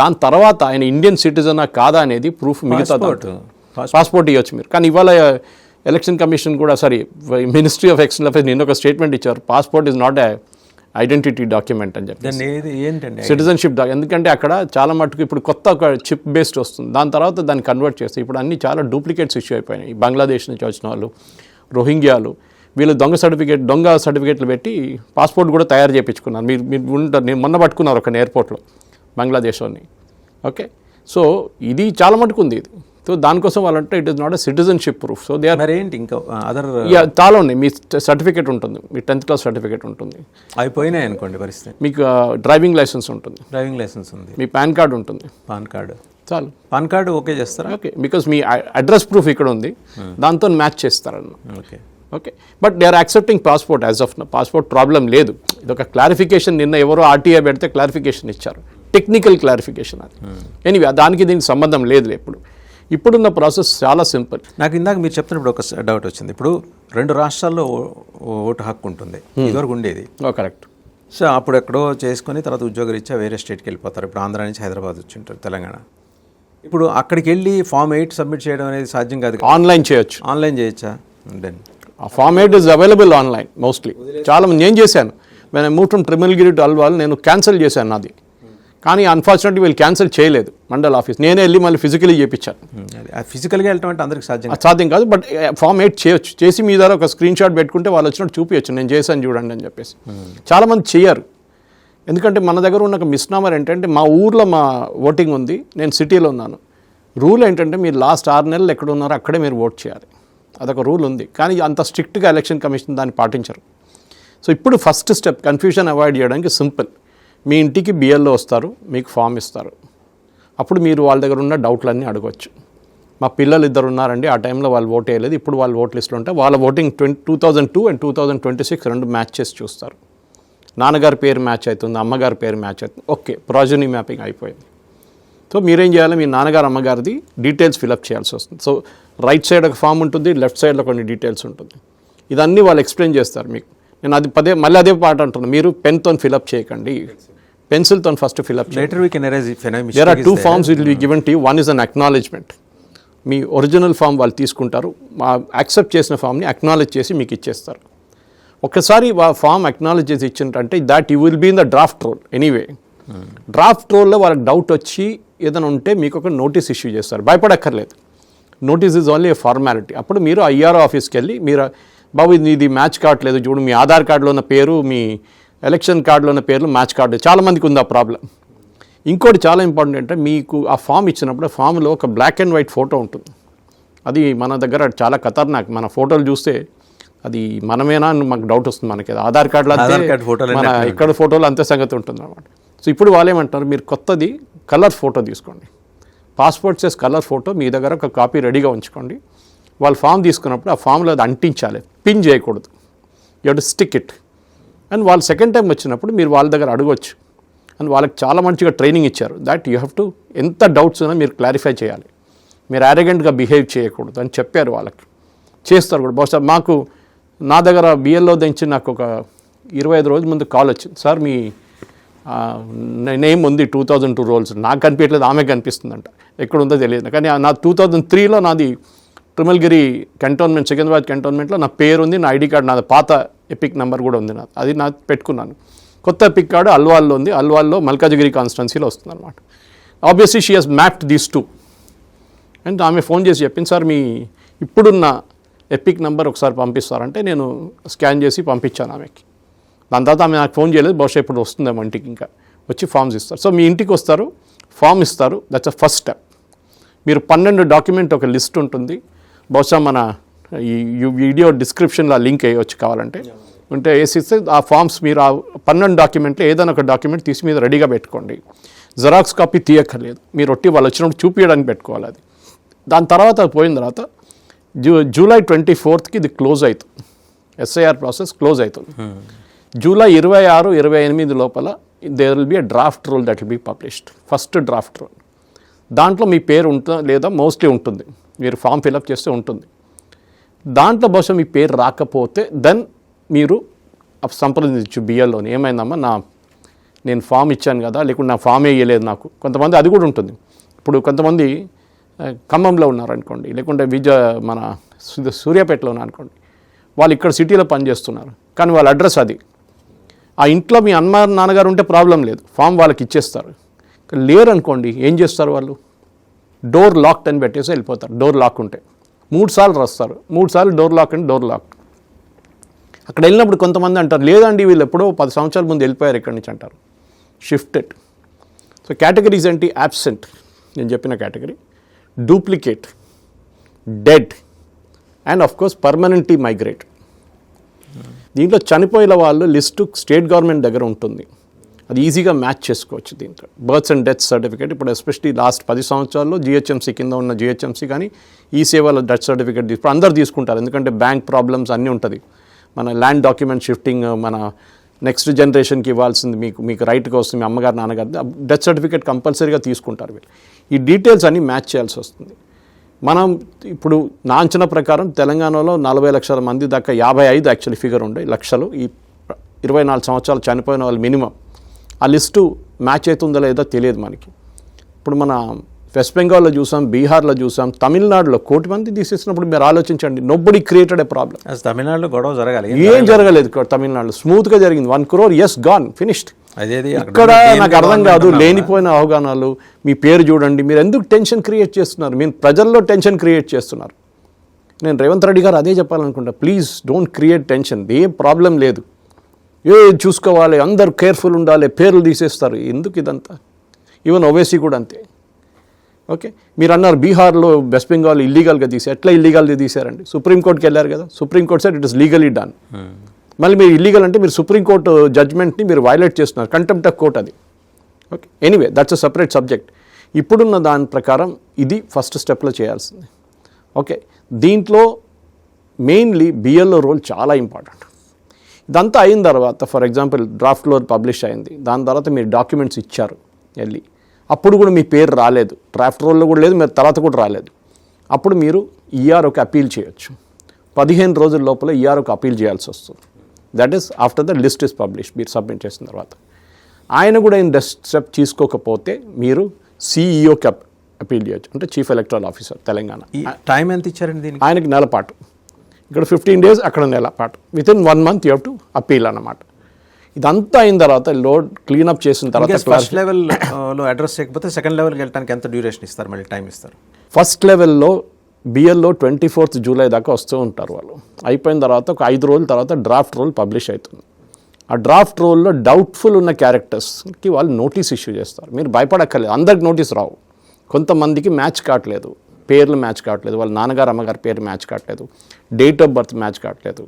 Speaker 2: దాని తర్వాత ఆయన ఇండియన్ సిటిజనా కాదా అనేది ప్రూఫ్ మిగతా పాస్పోర్ట్ ఇవ్వచ్చు మీరు. కానీ ఇవాళ ఎలక్షన్ కమిషన్ కూడా మినిస్ట్రీ ఆఫ్ ఎక్స్టర్నల్ అఫైర్స్ నిన్న ఒక స్టేట్మెంట్ ఇచ్చారు, passport is not a identity document అని చెప్పి, సిటిజన్షిప్ ఎందుకంటే అక్కడ చాలా మటుకు ఇప్పుడు కొత్త ఒక చిప్ బేస్డ్ వస్తుంది, దాని తర్వాత దాన్ని కన్వర్ట్ చేస్తే ఇప్పుడు అన్ని చాలా డూప్లికేట్స్ ఇష్యూ అయిపోయినాయి. బంగ్లాదేశ్ నుంచి వచ్చిన వాళ్ళు, రోహింగ్యాలు, వీళ్ళు దొంగ సర్టిఫికేట్లు పెట్టి పాస్పోర్ట్ కూడా తయారు చేయించుకున్నారు. మీరు ఉంటారు, నేను మొన్న పట్టుకున్నారు ఒక ఎయిర్పోర్ట్లో బంగ్లాదేశ్లోని. ఓకే, సో ఇది చాలా మటుకు ఉంది ఇది. సో దానికోసం వాళ్ళంటే it is not a citizenship proof. So they are
Speaker 1: ఏంటి ఇంకా అదర్
Speaker 2: చాలా ఉన్నాయి. మీ సర్టిఫికేట్ ఉంటుంది, మీ 10th క్లాస్ సర్టిఫికేట్ ఉంటుంది,
Speaker 1: అయిపోయినాయి అనుకోండి పరిస్థితి.
Speaker 2: మీకు డ్రైవింగ్ లైసెన్స్ ఉంటుంది,
Speaker 1: డ్రైవింగ్ లైసెన్స్ ఉంది,
Speaker 2: మీ పాన్ కార్డు ఉంటుంది,
Speaker 1: పాన్ కార్డు
Speaker 2: చాలు.
Speaker 1: పాన్ కార్డు ఓకే చేస్తారా?
Speaker 2: ఓకే, బికాస్ మీ అడ్రస్ ప్రూఫ్ ఇక్కడ ఉంది, దాంతో మ్యాచ్ చేస్తారన్న.
Speaker 1: Okay
Speaker 2: okay, but they are accepting passport as of passport problem లేదు. ఇదొక క్లారిఫికేషన్, నిన్న ఎవరో ఆర్టీఐ పెడితే క్లారిఫికేషన్ ఇచ్చారు, టెక్నికల్ క్లారిఫికేషన్ అది. ఎనీవే దానికి దీనికి సంబంధం లేదు. ఇప్పుడున్న ప్రాసెస్ చాలా సింపుల్.
Speaker 1: నాకు ఇందాక మీరు చెప్తున్నప్పుడు ఒక డౌట్ వచ్చింది. ఇప్పుడు 2 రాష్ట్రాల్లో ఓటు హక్కు ఉంటుంది, ఇదివరకు ఉండేది.
Speaker 2: కరెక్ట్.
Speaker 1: సో అప్పుడు ఎక్కడో చేసుకొని తర్వాత ఉద్యోగరీత్యా వేరే స్టేట్కి వెళ్ళిపోతారు. ఇప్పుడు ఆంధ్ర నుంచి హైదరాబాద్ వచ్చి ఉంటారు, తెలంగాణ. ఇప్పుడు అక్కడికి వెళ్ళి Form 8 సబ్మిట్ చేయడం అనేది సాధ్యం కాదు.
Speaker 2: ఆన్లైన్ చేయొచ్చు.
Speaker 1: ఆన్లైన్ చేయొచ్చా? Then
Speaker 2: Form 8 is available online mostly. చాలా మంది నేను చేశాను, నేను move from Trimulgherry to Alwal, నేను క్యాన్సిల్ చేశాను నాది. కానీ అన్ఫార్చునేట్లీ వీళ్ళు క్యాన్సిల్ చేయలేదు మండల్ ఆఫీస్, నేనే వెళ్ళి మళ్ళీ ఫిజికలీ చేయించాను.
Speaker 1: ఫిజికల్గా వెళ్ళటం అంటే అందరికి
Speaker 2: సాధ్యం కాదు, బట్ Form 8 చేయొచ్చు. చేసి మీ ద్వారా ఒక స్క్రీన్ షాట్ పెట్టుకుంటే వాళ్ళు వచ్చినట్టు చూపించచ్చు, నేను చేశాను చూడండి అని చెప్పేసి. చాలామంది చేయరు, ఎందుకంటే మన దగ్గర ఉన్న ఒక మిస్నామర్ ఏంటంటే మా ఊర్లో మా ఓటింగ్ ఉంది, నేను సిటీలో ఉన్నాను. రూల్ ఏంటంటే మీరు లాస్ట్ 6 నెలలు ఎక్కడ ఉన్నారో అక్కడే మీరు ఓట్ చేయాలి, అదొక రూల్ ఉంది. కానీ అంత స్ట్రిక్ట్గా ఎలక్షన్ కమిషన్ దాన్ని పాటించరు. సో ఇప్పుడు ఫస్ట్ స్టెప్ కన్ఫ్యూజన్ అవాయిడ్ చేయడానికి సింపుల్, మీ ఇంటికి బిఎల్ఓ వస్తారు, మీకు ఫామ్ ఇస్తారు. అప్పుడు మీరు వాళ్ళ దగ్గర ఉన్న డౌట్లన్నీ అడగవచ్చు. మా పిల్లలు 2 ఉన్నారండి, ఆ టైంలో వాళ్ళు ఓట్ వేయలేదు, ఇప్పుడు వాళ్ళు ఓట్ లిస్టులో ఉంటే వాళ్ళ ఓటింగ్ 2002 అండ్ 2026 2 మ్యాచ్ చేసి చూస్తారు. నాన్నగారి పేరు మ్యాచ్ అవుతుంది, అమ్మగారి పేరు మ్యాచ్ అవుతుంది, ఓకే, ప్రాజనీ మ్యాపింగ్ అయిపోయింది. సో మీరేం చేయాలి, మీ నాన్నగారు అమ్మగారిది డీటెయిల్స్ ఫిలప్ చేయాల్సి వస్తుంది. సో రైట్ సైడ్ ఒక ఫామ్ ఉంటుంది, లెఫ్ట్ సైడ్లో కొన్ని డీటెయిల్స్ ఉంటుంది. ఇదన్నీ వాళ్ళు ఎక్స్ప్లెయిన్ చేస్తారు మీకు. నేను అది మళ్ళీ అదే పాట అంటున్నాను, మీరు పెన్తో ఫిలప్ చేయకండి, పెన్సిల్తో ఫస్ట్ ఫిలప్ చేయండి. There are 2 forms will be given to you. One is an acknowledgement, మీ ఒరిజినల్ ఫామ్ వాళ్ళు తీసుకుంటారు, యాక్సెప్ట్ చేసిన ఫామ్ని అక్నాలెడ్జ్ చేసి మీకు ఇచ్చేస్తారు. ఒకసారి ఫామ్ అక్నాలెడ్జ్ చేసి ఇచ్చిందంటే that you will be in the draft roll. Anyway draft రోల్లో వాళ్ళకి డౌట్ వచ్చి ఏదైనా ఉంటే మీకు ఒక నోటీస్ ఇష్యూ చేస్తారు, భయపడక్కర్లేదు. Notice is only a formality. అప్పుడు మీరు ఐఆర్ఓ ఆఫీస్కి వెళ్ళి, మీరు బాబు ఇది మ్యాచ్ కావట్లేదు చూడు, మీ ఆధార్ కార్డులో ఉన్న పేరు మీ ఎలక్షన్ కార్డులో ఉన్న పేర్లు మ్యాచ్ కార్డు, చాలామందికి ఉంది ఆ ప్రాబ్లం. ఇంకోటి చాలా ఇంపార్టెంట్ అంటే మీకు ఆ ఫామ్ ఇచ్చినప్పుడు ఫామ్లో ఒక బ్లాక్ అండ్ వైట్ ఫోటో ఉంటుంది. అది మన దగ్గర చాలా ఖతర్నాక్. మన ఫోటోలు చూస్తే అది మనమేనా అని మాకు డౌట్ వస్తుంది. మనకి ఆధార్ కార్డులో
Speaker 1: ఆధార్ కార్డు ఫోటోలు
Speaker 2: మన ఇక్కడ ఫోటోలు అంతే సంగతి ఉంటుంది అనమాట. సో ఇప్పుడు వాళ్ళు ఏమంటారు, మీరు కొత్తది కలర్ ఫోటో తీసుకోండి, పాస్పోర్ట్ సైజ్ కలర్ ఫోటో మీ దగ్గర ఒక కాపీ రెడీగా ఉంచుకోండి. వాళ్ళు ఫామ్ తీసుకున్నప్పుడు ఆ ఫామ్లో అది అంటించాలి, పిన్ చేయకూడదు. You to stick it. And వాళ్ళు సెకండ్ టైం వచ్చినప్పుడు మీరు వాళ్ళ దగ్గర అడగవచ్చు. అండ్ వాళ్ళకి చాలా మంచిగా ట్రైనింగ్ ఇచ్చారు దట్ యూ హ్యావ్ టు, ఎంత డౌట్స్ ఉన్నా మీరు క్లారిఫై చేయాలి, మీరు అరగెంట్గా బిహేవ్ చేయకూడదు అని చెప్పారు. వాళ్ళకి చేస్తారు కూడా. బహుశా మాకు నా దగ్గర బిఎల్ఓ దించి నాకు ఒక 25 రోజుల ముందు కాల్ వచ్చింది, సార్ మీ నేమ్ ఉంది 2002 రోల్స్, నాకు కనిపించలేదు, ఆమె కనిపిస్తుందంట, ఎక్కడ ఉందో తెలియదు. కానీ నా 2003లో నాది తిరుమలగిరి కంటోన్మెంట్, సికింద్రాబాద్ కంటోన్మెంట్లో నా పేరు ఉంది, నా ఐడి కార్డు, నాది పాత ఎపిక్ నెంబర్ కూడా ఉంది, నాది అది నాకు పెట్టుకున్నాను. కొత్త ఎపిక్ కార్డు అల్వాల్లో ఉంది, అల్వాల్లో మల్కాజిగిరి కాన్స్టిట్యున్సీలో వస్తుంది అనమాట. Obviously she has mapped these two. And ఆమె ఫోన్ చేసి చెప్పింది, సార్ మీ ఇప్పుడున్న ఎపిక్ నెంబర్ ఒకసారి పంపిస్తారంటే నేను స్కాన్ చేసి పంపించాను ఆమెకి. దాని తర్వాత ఆమె నాకు ఫోన్ చేయలేదు, బహుశా ఇప్పుడు వస్తుందేమో ఇంటికి, ఇంకా వచ్చి ఫామ్స్ ఇస్తారు. సో మీ ఇంటికి వస్తారు, ఫామ్ ఇస్తారు, దట్స్ అ ఫస్ట్ స్టెప్. మీరు 12 డాక్యుమెంట్ ఒక లిస్ట్ ఉంటుంది, బహుశా మన ఈ వీడియో డిస్క్రిప్షన్లో లింక్ వేయవచ్చు కావాలంటే, ఉంటే వేసిస్తే ఆ ఫామ్స్ మీరు ఆ 12 డాక్యుమెంట్లు ఏదైనా ఒక డాక్యుమెంట్ తీసి మీద రెడీగా పెట్టుకోండి. జెరాక్స్ కాపీ తీయక్కర్లేదు, మీరు ఒట్టి వాళ్ళు వచ్చినప్పుడు చూపించడానికి పెట్టుకోవాలి అది. దాని తర్వాత అది పోయిన తర్వాత జూలై 24కి ఇది క్లోజ్ అవుతుంది, ఎస్ఐఆర్ ప్రాసెస్ క్లోజ్ అవుతుంది. జూలై 26, 28 లోపల there will be a draft rule that will be published, first draft rule. దాంట్లో మీ పేరు ఉంటుందా లేదా, మోస్ట్లీ ఉంటుంది, మీరు ఫామ్ ఫిలప్ చేస్తే ఉంటుంది. దాంట్లో బహుశా మీ పేరు రాకపోతే దెన్ మీరు సంప్రదించు బిఎల్లోని, ఏమైందమ్మా నేను ఫామ్ ఇచ్చాను కదా, లేకుంటే నా ఫామ్ వేయలేదు నాకు. కొంతమంది అది కూడా ఉంటుంది. ఇప్పుడు కొంతమంది ఖమ్మంలో ఉన్నారనుకోండి, లేకుంటే మన సూర్యాపేటలో ఉన్నారనుకోండి, వాళ్ళు ఇక్కడ సిటీలో పనిచేస్తున్నారు, కానీ వాళ్ళ అడ్రస్ అది. ఆ ఇంట్లో మీ నాన్నగారు ఉంటే ప్రాబ్లం లేదు, ఫామ్ వాళ్ళకి ఇచ్చేస్తారు. లేరు అనుకోండి, ఏం చేస్తారు వాళ్ళు, డోర్ లాక్డ్ అని పెట్టేసి వెళ్ళిపోతారు. డోర్ లాక్ ఉంటే 3 సార్లు రాస్తారు, 3 సార్లు డోర్ లాక్ అని డోర్ లాక్. అక్కడ వెళ్ళినప్పుడు కొంతమంది అంటారు, లేదండి వీళ్ళు ఎప్పుడో 10 సంవత్సరాల ముందు వెళ్ళిపోయారు ఇక్కడి నుంచి అంటారు. షిఫ్టెడ్. సో కేటగిరీస్ ఏంటి, యాబ్సెంట్ నేను చెప్పిన category, duplicate, dead, and of course permanently migrate. దీంట్లో చనిపోయిన వాళ్ళు లిస్టు స్టేట్ గవర్నమెంట్ దగ్గర ఉంటుంది, అది ఈజీగా మ్యాచ్ చేసుకోవచ్చు. దీంట్లో బర్త్స్ అండ్ డెత్ సర్టిఫికేట్, ఇప్పుడు ఎస్పెషలీ లాస్ట్ 10 సంవత్సరాల్లో జిహెచ్ఎంసీ కింద ఉన్న జిహెచ్ఎంసీ కానీ ఈ సేవలో డెత్ సర్టిఫికేట్ ఇప్పుడు అందరు తీసుకుంటారు, ఎందుకంటే బ్యాంక్ ప్రాబ్లమ్స్ అన్నీ ఉంటుంది. మన ల్యాండ్ డాక్యుమెంట్ షిఫ్టింగ్, మన నెక్స్ట్ జనరేషన్కి ఇవ్వాల్సింది మీకు రైట్గా వస్తుంది, మీ అమ్మగారు నాన్నగారు, డెత్ సర్టిఫికేట్ కంపల్సరీగా తీసుకుంటారు వీళ్ళు. ఈ డీటెయిల్స్ అన్నీ మ్యాచ్ చేయాల్సి వస్తుంది. మనం ఇప్పుడు నా అంచనా ప్రకారం తెలంగాణలో 40 లక్షల మంది దాకా, 55 యాక్చువల్లీ ఫిగర్ ఉండే లక్షలు, ఈ 24 సంవత్సరాలు చనిపోయిన వాళ్ళు మినిమం. ఆ లిస్టు మ్యాచ్ అవుతుందో లేదో తెలియదు మనకి. ఇప్పుడు మన వెస్ట్ బెంగాల్లో చూసాం, బీహార్లో చూసాం, తమిళనాడులో 1 కోటి మంది తీసేసినప్పుడు మీరు ఆలోచించండి, నోబడీ క్రియేటెడ్ ఏ ప్రాబ్లం.
Speaker 1: తమిళనాడులో గొడవ జరగాలి,
Speaker 2: ఏం జరగలేదు తమిళనాడులో, స్మూత్గా జరిగింది. 1 crore ఎస్ గాన్, ఫినిష్డ్. ఇక్కడ నాకు అర్థం కాదు, లేనిపోయిన అవగాహనలు. మీ పేరు చూడండి, మీరు ఎందుకు టెన్షన్ క్రియేట్ చేస్తున్నారు, మీరు ప్రజల్లో టెన్షన్ క్రియేట్ చేస్తున్నారు. నేను రేవంత్ రెడ్డి గారు అదే చెప్పాలనుకుంటా, ప్లీజ్ డోంట్ క్రియేట్ టెన్షన్, ఏం ప్రాబ్లం లేదు, చూసుకోవాలి, అందరు కేర్ఫుల్ ఉండాలి, పేర్లు తీసేస్తారు, ఎందుకు ఇదంతా. ఈవెన్ ఓవైసీ కూడా అంతే. ఓకే, మీరు అన్నారు బీహార్లో వెస్ట్ బెంగాల్ ఇల్లీగల్గా తీసారు, ఎట్లా ఇల్లీగల్గా తీశారండి, సుప్రీంకోర్టుకి వెళ్ళారు కదా, supreme court sir it is legally done. మళ్ళీ మీరు ఇల్లీగల్ అంటే మీరు సుప్రీంకోర్టు జడ్జ్మెంట్ని మీరు వైలేట్ చేస్తున్నారు, కంటెంప్ట్ ఆఫ్ కోర్ట్ అది. Okay, anyway that's a separate subject. ఇప్పుడున్న దాని ప్రకారం ఇది ఫస్ట్ స్టెప్లో చేయాల్సింది. ఓకే, దీంట్లో మెయిన్లీ బిఎల్ఓ రోల్ చాలా ఇంపార్టెంట్. ఇదంతా అయిన తర్వాత, ఫర్ ఎగ్జాంపుల్ డ్రాఫ్ట్లో పబ్లిష్ అయింది, దాని తర్వాత మీరు డాక్యుమెంట్స్ ఇచ్చారు వెళ్ళి, అప్పుడు కూడా మీ పేరు రాలేదు, డ్రాఫ్ట్ రోల్లో కూడా లేదు, మీరు తర్వాత కూడా రాలేదు, అప్పుడు మీరు ఈఆర్ఓకి అపీల్ చేయొచ్చు. 15 రోజుల లోపల ఈఆర్ఓకి అపీల్ చేయాల్సి వస్తుంది. That is after the list is publish, మీరు సబ్మిట్ చేసిన తర్వాత. ఆయన కూడా ఏం స్టెప్ తీసుకోకపోతే మీరు సిఈఓకి అపీల్ చేయొచ్చు, అంటే chief electoral officer Telangana.
Speaker 1: Time ఎంత ఇచ్చారండి దీనికి?
Speaker 2: ఆయనకి నెల పాటు, ఇక్కడ 15 days, అక్కడ నెల పాటు, within 1 month you have to appeal అన్నమాట. ఇదంతా అయిన తర్వాత లోడ్ క్లీనప్ చేసిన తర్వాత
Speaker 1: ఫస్ట్ లెవెల్లో అడ్రస్ చేయకపోతే సెకండ్ లెవెల్కి వెళ్ళడానికి ఎంత డ్యూరేషన్ ఇస్తారు, మళ్ళీ టైం ఇస్తారు?
Speaker 2: ఫస్ట్ లెవెల్లో బిఎల్లో 24th జూలై దాకా వస్తూ ఉంటారు వాళ్ళు. అయిపోయిన తర్వాత ఒక 5 రోజుల తర్వాత డ్రాఫ్ట్ రోల్ పబ్లిష్ అవుతుంది. ఆ డ్రాఫ్ట్ రోల్లో డౌట్ఫుల్ ఉన్న క్యారెక్టర్స్కి వాళ్ళు నోటీస్ ఇష్యూ చేస్తారు. మీరు భయపడక్కర్లేదు, అందరికి నోటీస్ రావు, కొంతమందికి మ్యాచ్ కావట్లేదు, పేర్లు మ్యాచ్ కావట్లేదు, వాళ్ళ నాన్నగారు అమ్మగారి పేరు మ్యాచ్ కావట్లేదు, డేట్ ఆఫ్ బర్త్ మ్యాచ్ కావట్లేదు,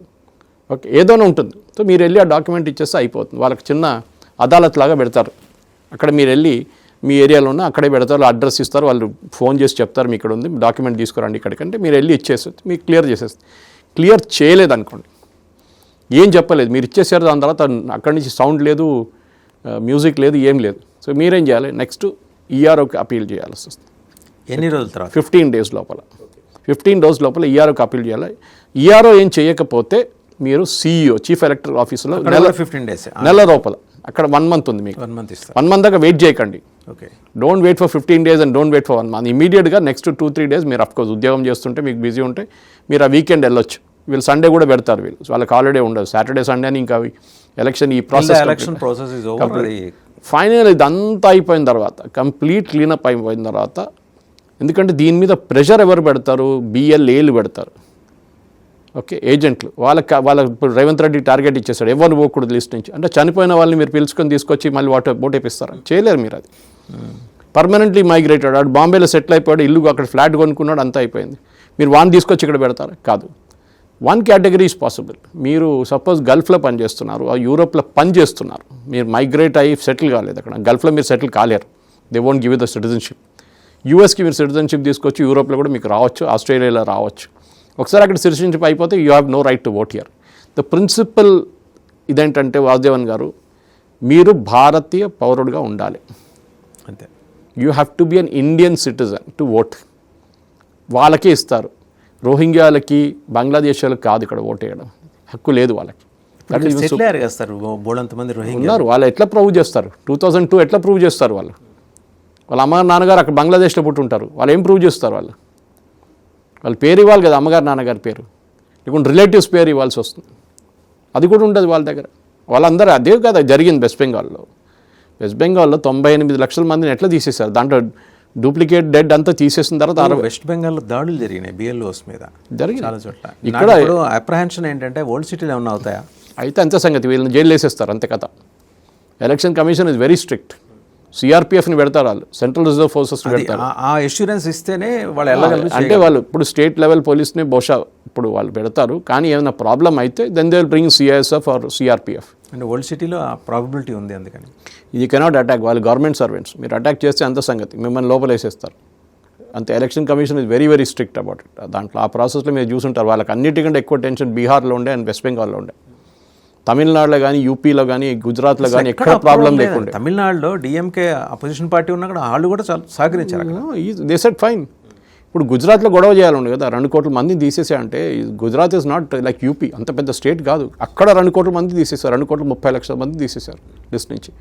Speaker 2: ఓకే, ఏదైనా ఉంటుంది. సో మీరు వెళ్ళి ఆ డాక్యుమెంట్ ఇచ్చేస్తే అయిపోతుంది. వాళ్ళకి చిన్న అదాలత్ లాగా పెడతారు. అక్కడ మీరు వెళ్ళి మీ ఏరియాలో ఉన్న అక్కడే పెడతారు, అడ్రస్ ఇస్తారు, వాళ్ళు ఫోన్ చేసి చెప్తారు మీ ఇక్కడ ఉంది డాక్యుమెంట్ తీసుకురండి ఇక్కడికంటే మీరు వెళ్ళి ఇచ్చేస్తుంది, మీకు క్లియర్ చేసేస్తుంది. క్లియర్ చేయలేదు అనుకోండి, ఏం చెప్పలేదు, మీరు ఇచ్చేసారు, దాని తర్వాత అక్కడి నుంచి సౌండ్ లేదు, మ్యూజిక్ లేదు, ఏం లేదు. సో మీరేం చేయాలి, నెక్స్ట్ ఈఆర్ఓకి అపీల్ చేయాల్సి వస్తుంది.
Speaker 1: ఎన్ని రోజుల తర్వాత?
Speaker 2: 15 days లోపల. 15 days లోపల ఈఆర్ఓకి అపీల్ చేయాలి. ఈఆర్ఓ ఏం చేయకపోతే మీరు సిఇఓ చీఫ్ ఎలక్టరల్ ఆఫీసులో
Speaker 1: 15 days
Speaker 2: నెల లోపల, అక్కడ 1 month ఉంది మీకు,
Speaker 1: 1 month ఇస్తారు.
Speaker 2: 1 month దాకా వెయిట్ చేయకండి.
Speaker 1: Okay,
Speaker 2: don't wait for 15 days and don't wait for 1 month. ఇమీడియట్గా నెక్స్ట్ 2-3 days మీరు అఫ్కోర్స్ ఉద్యోగం చేస్తుంటే మీకు బిజీ ఉంటే మీరు ఆ వీకెండ్ వెళ్ళొచ్చు. వీళ్ళు సండే కూడా పెడతారు, వీళ్ళు వాళ్ళకి హాలిడే ఉండదు, సాటర్డే సండే అని. ఇంకా ఎలక్షన్ ఈ
Speaker 1: election process is over.
Speaker 2: Final ఇదంతా అయిపోయిన తర్వాత, కంప్లీట్ క్లీనప్ అయిపోయిన తర్వాత, ఎందుకంటే దీని మీద ప్రెషర్ ఎవరు పెడతారు, బిఎల్ఏలు పెడతారు. ఓకే, ఏజెంట్లు. వాళ్ళ ఇప్పుడు రేవంత్ రెడ్డి టార్గెట్ ఇచ్చేసాడు, ఎవరు పోకూడదు లిస్ట్ నుంచి. అంటే చనిపోయిన వాళ్ళని మీరు పిలుచుకొని తీసుకొచ్చి మళ్ళీ ఓటేపిస్తారు, చేయలేరు మీరు. అది పర్మనెంట్లీ మైగ్రేటెడ్, అటు బాంబేలో సెటిల్ అయిపోయాడు, ఇల్లు అక్కడ ఫ్లాట్ కొనుక్కున్నాడు, అంతా అయిపోయింది. మీరు వాన్ తీసుకొచ్చి ఇక్కడ పెడతారు? కాదు. 1 category ఈజ్ పాసిబుల్. మీరు సపోజ్ గల్ఫ్లో పనిచేస్తున్నారు, యూరోప్లో పనిచేస్తున్నారు, మీరు మైగ్రేట్ అయ్యి సెటిల్ కాలేదు అక్కడ, గల్ఫ్లో మీరు సెటిల్ కాలేరు, they won't give you the citizenship. యూఎస్కి మీరు సిటిజన్షిప్ తీసుకొచ్చి యూరోప్లో కూడా మీకు రావచ్చు, ఆస్ట్రేలియాలో రావచ్చు. ఒకసారి అక్కడ సిటిజన్షిప్ అయిపోతే you have no right to vote here. The principle ఇదేంటంటే వాసుదేవన్ గారు, మీరు భారతీయ పౌరుడుగా ఉండాలి,
Speaker 1: అంతే.
Speaker 2: You have to be an Indian citizen to vote. వాళ్ళకే ఇస్తారు. రోహింగ్యాలకి, బంగ్లాదేశ్ వాళ్ళకి కాదు ఇక్కడ ఓట్ వేయడం, హక్కు లేదు వాళ్ళకి.
Speaker 1: బోడంతమంది
Speaker 2: ఉన్నారు, వాళ్ళు ఎట్లా ప్రూవ్ చేస్తారు? 2002 ఎట్లా ప్రూవ్ చేస్తారు? వాళ్ళ అమ్మ నాన్నగారు అక్కడ బంగ్లాదేశ్లో పుట్టుంటారు, వాళ్ళు ఏం ప్రూవ్ చేస్తారు? వాళ్ళ పేరు ఇవ్వాలి కదా, అమ్మగారు నాన్నగారి పేరు, లేకుంటే రిలేటివ్స్ పేరు ఇవ్వాల్సి వస్తుంది. అది కూడా ఉండదు వాళ్ళ దగ్గర. వాళ్ళందరూ అదే కదా జరిగింది వెస్ట్ బెంగాల్లో. 98 లక్షల మందిని ఎట్లా తీసేశారు? దాంట్లో డూప్లికేట్ డెడ్ అంతా తీసేసిన తర్వాత
Speaker 1: వెస్ట్ బెంగాల్లో దాడులు జరిగినాయి బిఎల్ఓస్ మీద,
Speaker 2: జరిగింది
Speaker 1: చాలా చోట్ల.
Speaker 2: ఇక్కడ
Speaker 1: అప్రహెన్షన్ ఏంటంటే ఓల్డ్ సిటీలో ఏమన్నా అవుతాయా?
Speaker 2: అయితే అంతే సంగతి, వీళ్ళని జైలు వేసేస్తారు, అంతే కథ. Election commission is very strict. సిఆర్పిఎఫ్ని పెడతారు, వాళ్ళు సెంట్రల్ రిజర్వ్ ఫోర్సెస్ పెడతారు.
Speaker 1: ఆ అష్యూరెన్స్ ఇస్తేనే వాళ్ళు వెళ్ళగలరు.
Speaker 2: అంటే వాళ్ళు ఇప్పుడు స్టేట్ లెవెల్ పోలీస్ని బహుశా ఇప్పుడు వాళ్ళు పెడతారు, కానీ ఏమైనా ప్రాబ్లం అయితే then they will bring CISF or CRPF.
Speaker 1: అంటే ఓల్డ్ సిటీలో ఆ ప్రాబిలిటీ ఉంది, అందుకని
Speaker 2: ఇది కెనాట్ అటాక్. వాళ్ళు గవర్నమెంట్ సర్వెంట్స్, మీరు అటాక్ చేస్తే అంత సంగతి, మిమ్మల్ని లోపలేసేస్తారు అంతే. Election commission is very very strict about it. దాంట్లో ఆ ప్రాసెస్లో మీరు చూసుంటారు. వాళ్ళకి అన్నిటికంటే ఎక్కువ టెన్షన్ బీహార్లో ఉండే అండ్ వెస్ట్ బెంగాల్లో ఉండే. తమిళనాడులో కానీ, యూపీలో కానీ, గుజరాత్లో కానీ ఎక్కడ ప్రాబ్లం లేకుండా.
Speaker 1: తమిళనాడులో డిఎంకే అపోజిషన్ పార్టీ ఉన్నా కూడా వాళ్ళు కూడా చాలా సహకరించారు.
Speaker 2: They said fine. ఇప్పుడు గుజరాత్లో గొడవ చేయాలండి కదా, 2 కోట్ల మందిని తీసేసాయంటే, Gujarat is not like UP, అంత పెద్ద స్టేట్ కాదు. అక్కడ 2 కోట్ల మంది తీసేశారు, 2,30,00,000 మంది తీసేశారు లిస్ట్ నుంచి.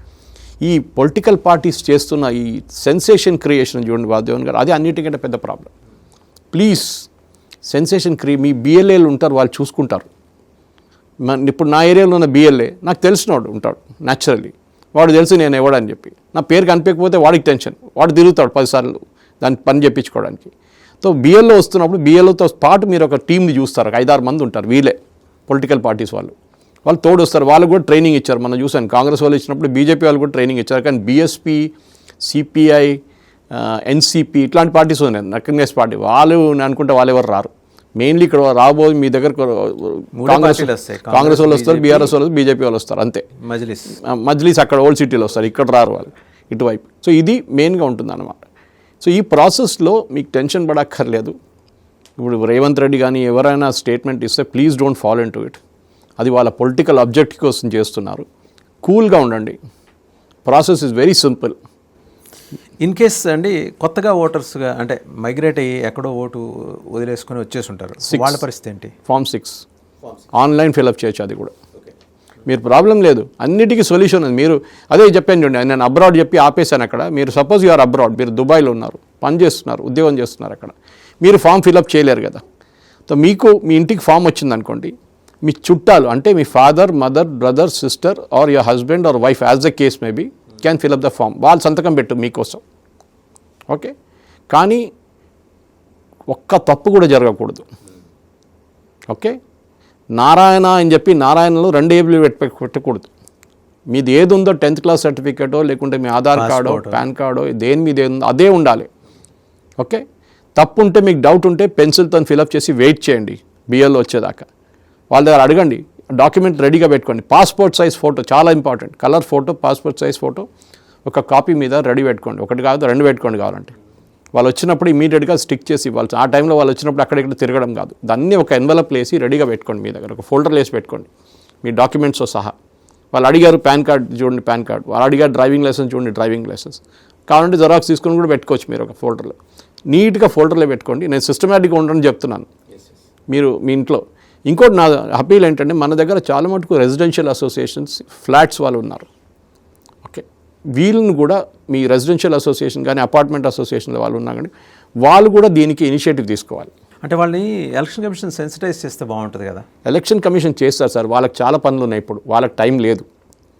Speaker 2: ఈ పొలిటికల్ పార్టీస్ చేస్తున్న ఈ సెన్సేషన్ క్రియేషన్ చూడండి వాసుదేవన్ గారు, అది అన్నిటికంటే పెద్ద ప్రాబ్లం. ప్లీజ్ సెన్సేషన్ మీ బిఎల్ఏలు ఉంటారు, వాళ్ళు చూసుకుంటారు. ఇప్పుడు నా ఏరియాలో ఉన్న బిఎల్ఏ నాకు తెలిసినవాడు ఉంటాడు న్యాచురల్లీ, వాడు తెలుసు నేను ఎవడని చెప్పి. నా పేరు కనిపించకపోతే వాడికి టెన్షన్, వాడు తిరుగుతాడు 10 సార్లు దాన్ని పని చెప్పించుకోవడానికి. సో బిఎల్ఓ వస్తున్నప్పుడు బిఎల్ఓతో పాటు మీరు ఒక టీంని చూస్తారు, 5-6 మంది ఉంటారు, వీళ్ళే పొలిటికల్ పార్టీస్ వాళ్ళు తోడు వస్తారు. వాళ్ళు కూడా ట్రైనింగ్ ఇచ్చారు. మనం చూసాను కాంగ్రెస్ వాళ్ళు ఇచ్చినప్పుడు బీజేపీ వాళ్ళు కూడా ట్రైనింగ్ ఇచ్చారు. కానీ బీఎస్పీ, సిపిఐ, ఎన్సిపి ఇట్లాంటి పార్టీస్ ఉన్నాయి, రికగ్నైజ్ పార్టీ, వాళ్ళు అనుకుంటే వాళ్ళు ఎవరు రారు. మెయిన్లీ ఇక్కడ రాబోయే మీ దగ్గర కాంగ్రెస్ వాళ్ళు వస్తారు, బీఆర్ఎస్ వాళ్ళు, బీజేపీ వాళ్ళు వస్తారు, అంతే. మజ్లీస్ అక్కడ ఓల్డ్ సిటీలో వస్తారు, ఇక్కడ రారు వాళ్ళు ఇటువైపు. సో ఇది మెయిన్గా ఉంటుంది అన్నమాట. సో ఈ ప్రాసెస్లో మీకు టెన్షన్ పడక్కర్లేదు. ఇప్పుడు రేవంత్ రెడ్డి కానీ ఎవరైనా స్టేట్మెంట్ ఇస్తే please don't follow in to it. అది వాళ్ళ పొలిటికల్ అబ్జెక్టివ్ కోసం చేస్తున్నారు. కూల్గా ఉండండి. Process is very simple.
Speaker 1: In case అండి కొత్తగా ఓటర్స్గా అంటే మైగ్రేట్ అయ్యి ఎక్కడో ఓటు వదిలేసుకొని వచ్చేసి ఉంటారు, వాళ్ళ పరిస్థితి ఏంటి?
Speaker 2: Form 6 ఆన్లైన్ ఫిల్అప్ చేయొచ్చు. అది కూడా మీరు ప్రాబ్లం లేదు, అన్నిటికీ సొల్యూషన్ ఉంది. మీరు అదే చెప్పాను చూడండి, నేను అబ్రాడ్ చెప్పి ఆపేశాను అక్కడ. మీరు సపోజ్ యు ఆర్ అబ్రాడ్, మీరు దుబాయ్లో ఉన్నారు, పని చేస్తున్నారు, ఉద్యోగం చేస్తున్నారు, అక్కడ మీరు ఫామ్ ఫిల్అప్ చేయలేరు కదా. సో మీకు మీ ఇంటికి ఫామ్ వచ్చింది అనుకోండి, మీ చుట్టాలు అంటే మీ father, mother, brother, sister or your husband or wife as the case may be can fill up the form. వాళ్ళు సంతకం పెట్టు మీకోసం, ఓకే. కానీ ఒక్క తప్పు కూడా జరగకూడదు, ఓకే. నారాయణ అని చెప్పి నారాయణలో 2 ఏబులు పెట్టకూడదు. మీది ఏది ఉందో 10th క్లాస్ సర్టిఫికేటో లేకుంటే మీ ఆధార్ కార్డో పాన్ కార్డో దేని మీద ఏది ఉందో అదే ఉండాలి, ఓకే. తప్పు ఉంటే మీకు డౌట్ ఉంటే పెన్సిల్తో ఫిలప్ చేసి వెయిట్ చేయండి బిఎల్లో వచ్చేదాకా. వాళ్ళ దగ్గర అడగండి, డాక్యుమెంట్ రెడీగా పెట్టుకోండి. పాస్పోర్ట్ సైజ్ ఫోటో చాలా important. Colour photo, passport size photo ఒక కాపీ మీద రెడీ పెట్టుకోండి. ఒకటి కాదు 2 పెట్టుకోండి కావాలంటే. వాళ్ళు వచ్చినప్పుడు ఇమీడియట్గా స్టిక్ చేసి ఇవ్వాలి. ఆ టైంలో వాళ్ళు వచ్చినప్పుడు అక్కడిక్కడ తిరగడం కాదు. దాన్ని ఒక ఎన్వలప్ వేసి రెడీగా పెట్టుకోండి మీ దగ్గర. ఒక ఫోల్డర్ వేసి పెట్టుకోండి మీ డాక్యుమెంట్స్తో సహా. వాళ్ళు అడిగారు పాన్ కార్డ్ చూడండి, పాన్ కార్డ్. వాళ్ళు అడిగారు డ్రైవింగ్ లైసెన్స్ చూడండి, డ్రైవింగ్ లైసెన్స్. కావాలంటే జెరాక్స్ తీసుకొని కూడా పెట్టుకోవచ్చు మీరు ఒక ఫోల్డర్లో. నీట్గా ఫోల్డర్లో పెట్టుకోండి. నేను సిస్టమేటిక్గా ఉండని చెప్తున్నాను మీరు మీ ఇంట్లో. ఇంకోటి నా అపీల్ ఏంటంటే, మన దగ్గర చాలా మటుకు రెసిడెన్షియల్ అసోసియేషన్స్, ఫ్లాట్స్ వాళ్ళు ఉన్నారు. ఓకే, వీళ్ళని కూడా మీ రెసిడెన్షియల్ అసోసియేషన్ కానీ అపార్ట్మెంట్ అసోసియేషన్లో వాళ్ళు ఉన్నా కానీ వాళ్ళు కూడా దీనికి ఇనిషియేటివ్ తీసుకోవాలి.
Speaker 1: అంటే వాళ్ళని ఎలక్షన్ కమిషన్ సెన్సిటైజ్ చేస్తే బాగుంటుంది కదా.
Speaker 2: ఎలక్షన్ కమిషన్ చేస్తారు సార్, వాళ్ళకి చాలా పనులు ఉన్నాయి. ఇప్పుడు వాళ్ళకి టైం లేదు.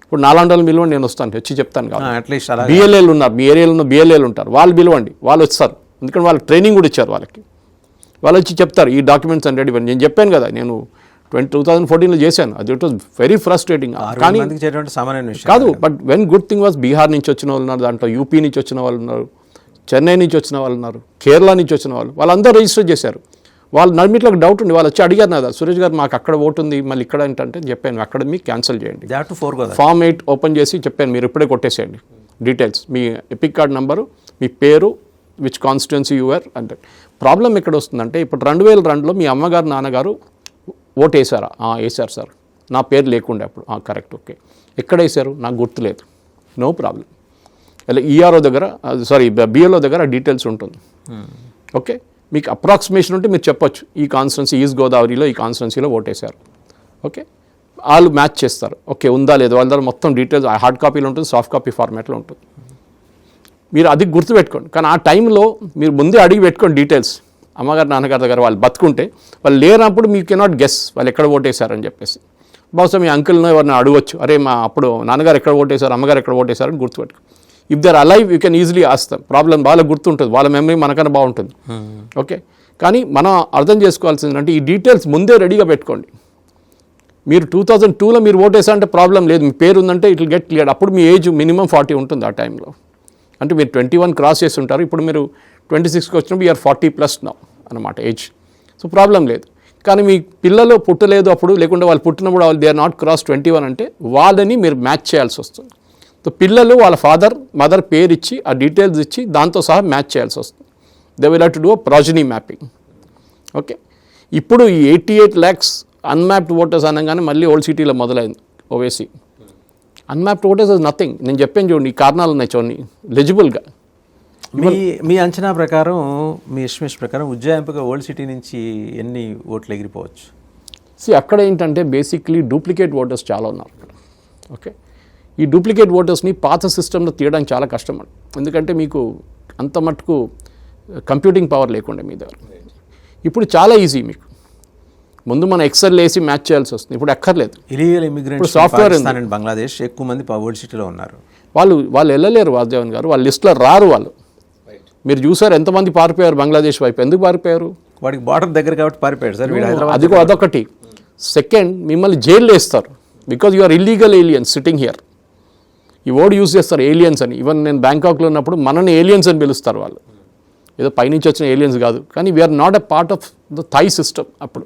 Speaker 2: ఇప్పుడు 400 పిలవండి, నేను వస్తాను, వచ్చి చెప్తాను కదా.
Speaker 1: అట్లీస్ట్ అలా
Speaker 2: బిఎల్ఏలు ఉన్నారు, మీ ఏరియాలో ఉన్న బిఎల్ఏలు ఉంటారు, వాళ్ళు పిలవండి, వాళ్ళు వస్తారు. ఎందుకంటే వాళ్ళకి ట్రైనింగ్ కూడా ఇచ్చారు. వాళ్ళు వచ్చి చెప్తారు ఈ డాక్యుమెంట్స్ అని రెడీ. నేను చెప్పాను కదా, నేను 2014లో చేశాను. అది ఇట్ వాజ్ వెరీ ఫ్రస్ట్రేటింగ్. కానీ
Speaker 1: సామాన్య విషయం
Speaker 2: కాదు. But when good thing was, Bihar నుంచి వచ్చిన వాళ్ళు ఉన్నారు, దాంట్లో యూపీ నుంచి వచ్చిన వాళ్ళు ఉన్నారు, చెన్నై నుంచి వచ్చిన వాళ్ళు ఉన్నారు, కేరళ నుంచి వచ్చిన వాళ్ళు, వాళ్ళందరూ రిజిస్టర్ చేశారు. వాళ్ళు నడిమిట్లోకి డౌట్ ఉంది. వాళ్ళు వచ్చి అడిగారు కదా, సురేష్ గారు మాకు అక్కడ ఓటు ఉంది, మళ్ళీ ఇక్కడ ఏంటంటే చెప్పాను, అక్కడ మీకు క్యాన్సిల్ చేయండి. ఫామ్ 8 ఓపెన్ చేసి చెప్పాను, మీరు ఇప్పుడే కొట్టేసేయండి డీటెయిల్స్, మీ ఎపిక్ కార్డ్ నెంబరు, మీ పేరు, విచ్ కాన్స్టిట్యున్సీ యూఆర్ అంటే. ప్రాబ్లం ఎక్కడ వస్తుందంటే, ఇప్పుడు 2002లో మీ అమ్మగారు నాన్నగారు ఓటు వేసారా? వేశారు సార్, నా పేరు లేకుండే అప్పుడు. Correct, okay. ఎక్కడ వేశారు? నాకు గుర్తులేదు. No problem. ఇలా ఈఆర్ఓ దగ్గర, సారీ బిఎల్ఓ దగ్గర డీటెయిల్స్ ఉంటుంది. ఓకే, మీకు అప్రాక్సిమేషన్ ఉంటే మీరు చెప్పొచ్చు, ఈ కాన్స్టిట్యున్సీ ఈస్ట్ గోదావరిలో ఈ కాన్స్టిట్యున్సీలో ఓటేశారు. ఓకే, వాళ్ళు మ్యాచ్ చేస్తారు. ఓకే, ఉందా లేదు, వాళ్ళ దగ్గర మొత్తం డీటెయిల్స్ హార్డ్ కాపీలో ఉంటుంది, సాఫ్ట్ కాపీ ఫార్మాట్లో ఉంటుంది. మీరు అది గుర్తుపెట్టుకోండి. కానీ ఆ టైంలో మీరు ముందే అడిగి పెట్టుకోండి డీటెయిల్స్. అమ్మగారు నాన్నగారి దగ్గర వాళ్ళు బతుకుంటే, వాళ్ళు లేనప్పుడు మీ కెనాట్ గెస్ వాళ్ళు ఎక్కడ ఓటేశారని చెప్పేసి. బహుశా మీ అంకుల్ని ఎవరిని అడగవచ్చు, అరే మా అప్పుడు నాన్నగారు ఎక్కడ ఓటేశారు, అమ్మగారు ఎక్కడ ఓటేశారని గుర్తుపెట్టుకో. If they're alive you can easily ఆస్తాం. ప్రాబ్లం వాళ్ళకి గుర్తుంటుంది, వాళ్ళ మెమరీ మనకన్నా బాగుంటుంది. ఓకే, కానీ మనం అర్థం చేసుకోవాల్సింది అంటే, ఈ డీటెయిల్స్ ముందే రెడీగా పెట్టుకోండి. మీరు 2002లో మీరు ఓటేసా అంటే ప్రాబ్లం లేదు, మీ పేరు ఉందంటే ఇట్ విల్ గెట్ క్లియర్. అప్పుడు మీ ఏజ్ మినిమం 40 ఉంటుంది ఆ టైంలో. అంటే మీరు 21 క్రాస్ చేసి ఉంటారు. ఇప్పుడు మీరు 26కి వచ్చినప్పుడు యూఆర్ 40+ నౌ అనమాట ఏజ్. సో ప్రాబ్లం లేదు. కానీ మీ పిల్లలు పుట్టలేదు అప్పుడు, లేకుంటే వాళ్ళు పుట్టినప్పుడు వాళ్ళు దే ఆర్ నాట్ క్రాస్ 21 అంటే వాళ్ళని మీరు మ్యాచ్ చేయాల్సి వస్తుంది. సో పిల్లలు వాళ్ళ ఫాదర్ మదర్ పేరు ఇచ్చి, ఆ డీటెయిల్స్ ఇచ్చి దాంతో సహా మ్యాచ్ చేయాల్సి వస్తుంది. They will have to do a progeny mapping. Okay, ఇప్పుడు ఈ 88 lakhs అన్మ్యాప్డ్ ఓటర్స్ అనగానే మళ్ళీ ఓల్డ్ సిటీలో మొదలైంది Owaisi. Unmapped voters is nothing. నేను చెప్పాను చూడండి, ఈ కారణాలు ఉన్నాయి చూడండి లెజిబుల్గా.
Speaker 1: మీ అంచనా ప్రకారం, మీ ఎస్టిమేషన్ ప్రకారం ఉజ్జాయింపుగా ఓల్డ్ సిటీ నుంచి ఎన్ని ఓట్లు ఎగిరిపోవచ్చు?
Speaker 2: అక్కడ ఏంటంటే బేసిక్లీ డూప్లికేట్ ఓటర్స్ చాలా ఉన్నారు. ఓకే, ఈ డూప్లికేట్ ఓటర్స్ని పాత సిస్టంలో తీయడానికి చాలా కష్టం అండి. ఎందుకంటే మీకు అంత మటుకు కంప్యూటింగ్ పవర్ లేకుండా మీ దగ్గర. ఇప్పుడు చాలా ఈజీ. మీకు ముందు మన ఎక్సెల్ వేసి మ్యాచ్ చేయాల్సి వస్తుంది, ఇప్పుడు ఎక్కర్లేదు.
Speaker 1: ఇలీగల్ ఇమిగ్రెంట్స్
Speaker 2: సాఫ్ట్వేర్
Speaker 1: బంగ్లాదేశ్ ఎక్కువ మంది ఓల్డ్ సిటీలో ఉన్నారు.
Speaker 2: వాళ్ళు వెళ్ళలేరు వాసుదేవన్ గారు, వాళ్ళ లిస్టులో రారు వాళ్ళు. మీరు చూసారు ఎంతమంది పారిపోయారు బంగ్లాదేశ్ వైపు. ఎందుకు పారిపోయారు?
Speaker 1: వాడికి బార్డర్ దగ్గర కాబట్టి పారిపోయాడు సార్.
Speaker 2: అది అదొకటి. సెకండ్, మిమ్మల్ని జైల్లో వేస్తారు because you are illegal aliens sitting here. ఈ వర్డ్ యూజ్ చేస్తారు ఏలియన్స్ అని. ఈవెన్ నేను బ్యాంకాక్లో ఉన్నప్పుడు మనని ఏలియన్స్ అని పిలుస్తారు వాళ్ళు. ఏదో పైనుంచి వచ్చిన ఏలియన్స్ కాదు, కానీ we're not a part of the Thai system అప్పుడు.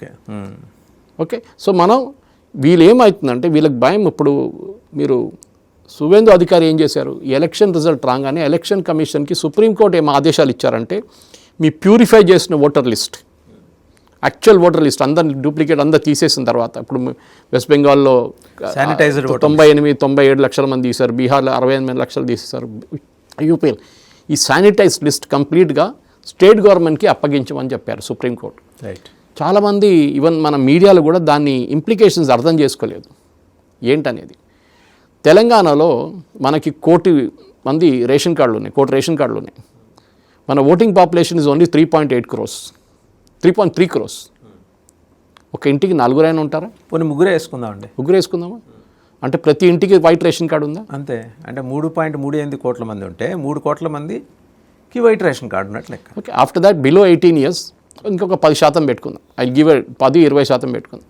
Speaker 2: ఓకే, సో మనం వీళ్ళు ఏమవుతుందంటే వీళ్ళకి భయం. ఇప్పుడు మీరు సువేందు అధికారి ఏం చేశారు, ఎలక్షన్ రిజల్ట్ రాగానే ఎలక్షన్ కమిషన్కి సుప్రీంకోర్టు ఏం ఆదేశాలు ఇచ్చారంటే, మీ ప్యూరిఫై చేసిన voter list, actual voter list అందరిని డూప్లికేట్ అందరు తీసేసిన తర్వాత, ఇప్పుడు వెస్ట్ బెంగాల్లో 97 లక్షల మంది తీశారు, బీహార్లో 68 లక్షలు తీసేశారు, యూపీలో ఈ శానిటైజ్ లిస్ట్ కంప్లీట్గా స్టేట్ గవర్నమెంట్కి అప్పగించమని చెప్పారు సుప్రీంకోర్టు.
Speaker 1: రైట్.
Speaker 2: చాలామంది ఈవెన్ మన మీడియాలో కూడా దాన్ని ఇంప్లికేషన్స్ అర్థం చేసుకోలేదు ఏంటనేది. తెలంగాణలో మనకి 1 కోటి మంది రేషన్ కార్డులు ఉన్నాయి, 1 కోటి రేషన్ కార్డులు ఉన్నాయి. మన voting population is only 3.8 crores, 3.3 crores. ఒక ఇంటికి 4 అయినా ఉంటారా?
Speaker 1: కొన్ని ముగ్గురే వేసుకుందామండి.
Speaker 2: ముగ్గురు వేసుకుందామా? అంటే ప్రతి ఇంటికి వైట్ రేషన్ కార్డు ఉందా?
Speaker 1: అంతే. అంటే 3.38 కోట్ల మంది ఉంటే 3 కోట్ల మందికి వైట్ రేషన్ కార్డు ఉన్నట్లు లెక్క.
Speaker 2: Okay, after that below 18 years ఇంకొక 10% పెట్టుకుందాం. ఐ గివ్ 10-20% పెట్టుకుందాం.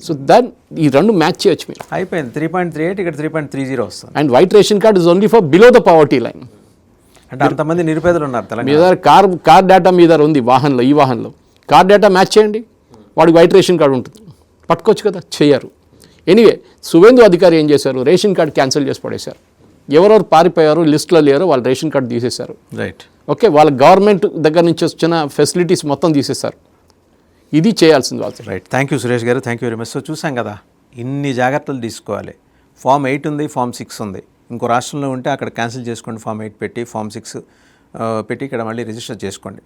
Speaker 2: సో దాట్ ఈ రెండు మ్యాచ్ చేయొచ్చు మీరు.
Speaker 1: అయిపోయింది. 3.38 ఇక్కడ 3.30 వస్తుంది.
Speaker 2: And white ration card is only for below the poverty line.
Speaker 1: అంటే అంతమంది నిరుపేదలు ఉన్నారు తెలంగాణ.
Speaker 2: మీ దగ్గర కార్ డేటా మీ దగ్గర ఉంది వాహనంలో, ఈ వాహనంలో కార్ డేటా మ్యాచ్ చేయండి, వాడికి వైట్ రేషన్ కార్డు ఉంటుంది, పట్టుకోవచ్చు కదా. చేయరు. ఎనీవే సువేందు అధికారి ఏం చేశారు, రేషన్ కార్డు క్యాన్సిల్ చేసి పడేశారు. ఎవరెవరు పారిపోయారు లిస్టులో లేరో వాళ్ళు రేషన్ కార్డు తీసేశారు.
Speaker 1: రైట్.
Speaker 2: ఓకే, వాళ్ళ గవర్నమెంట్ దగ్గర నుంచి వచ్చిన ఫెసిలిటీస్ మొత్తం తీసేశారు. ఇది చేయాల్సింది వాళ్ళు.
Speaker 1: రైట్. థ్యాంక్ యూ సురేష్ గారు, thank you very much. So చూసాం కదా, ఇన్ని జాగ్రత్తలు తీసుకోవాలి. ఫామ్ 8 ఉంది, ఫామ్ 6 ఉంది. ఇంకో రాష్ట్రంలో ఉంటే అక్కడ క్యాన్సిల్ చేసుకోండి, ఫామ్ 8 పెట్టి ఫామ్ 6 పెట్టి ఇక్కడ మళ్ళీ రిజిస్టర్ చేసుకోండి,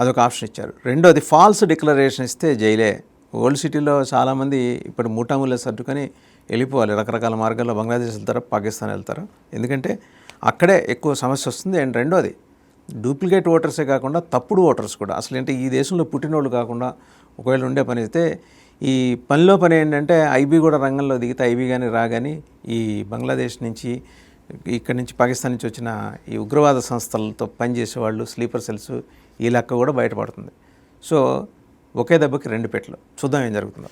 Speaker 1: అదొక ఆప్షన్ ఇచ్చారు. రెండోది ఫాల్స్ డిక్లరేషన్ ఇస్తే జైలే. ఓల్డ్ సిటీలో చాలామంది ఇప్పుడు మూటాముళ్ళ సర్దుకొని వెళ్ళిపోవాలి, రకరకాల మార్గాల్లో బంగ్లాదేశ్ వెళ్తారు, పాకిస్తాన్ వెళ్తారు. ఎందుకంటే అక్కడే ఎక్కువ సమస్య వస్తుంది. అండ్ రెండోది డూప్లికేట్ ఓటర్సే కాకుండా తప్పుడు ఓటర్స్ కూడా. అసలు ఏంటి, ఈ దేశంలో పుట్టినోళ్ళు కాకుండా ఒకవేళ ఉండే పని అయితే ఈ పనిలో పని ఏంటంటే ఐబీ కూడా రంగంలో దిగితే ఐబీ కానీ రాగాని ఈ బంగ్లాదేశ్ నుంచి ఇక్కడి నుంచి పాకిస్తాన్ నుంచి వచ్చిన ఈ ఉగ్రవాద సంస్థలతో పనిచేసేవాళ్ళు, స్లీపర్ సెల్స్, ఈ లెక్క కూడా బయటపడుతుంది. సో ఒకే దెబ్బకి 2 పెట్లు. చూద్దాం ఏం జరుగుతుందో.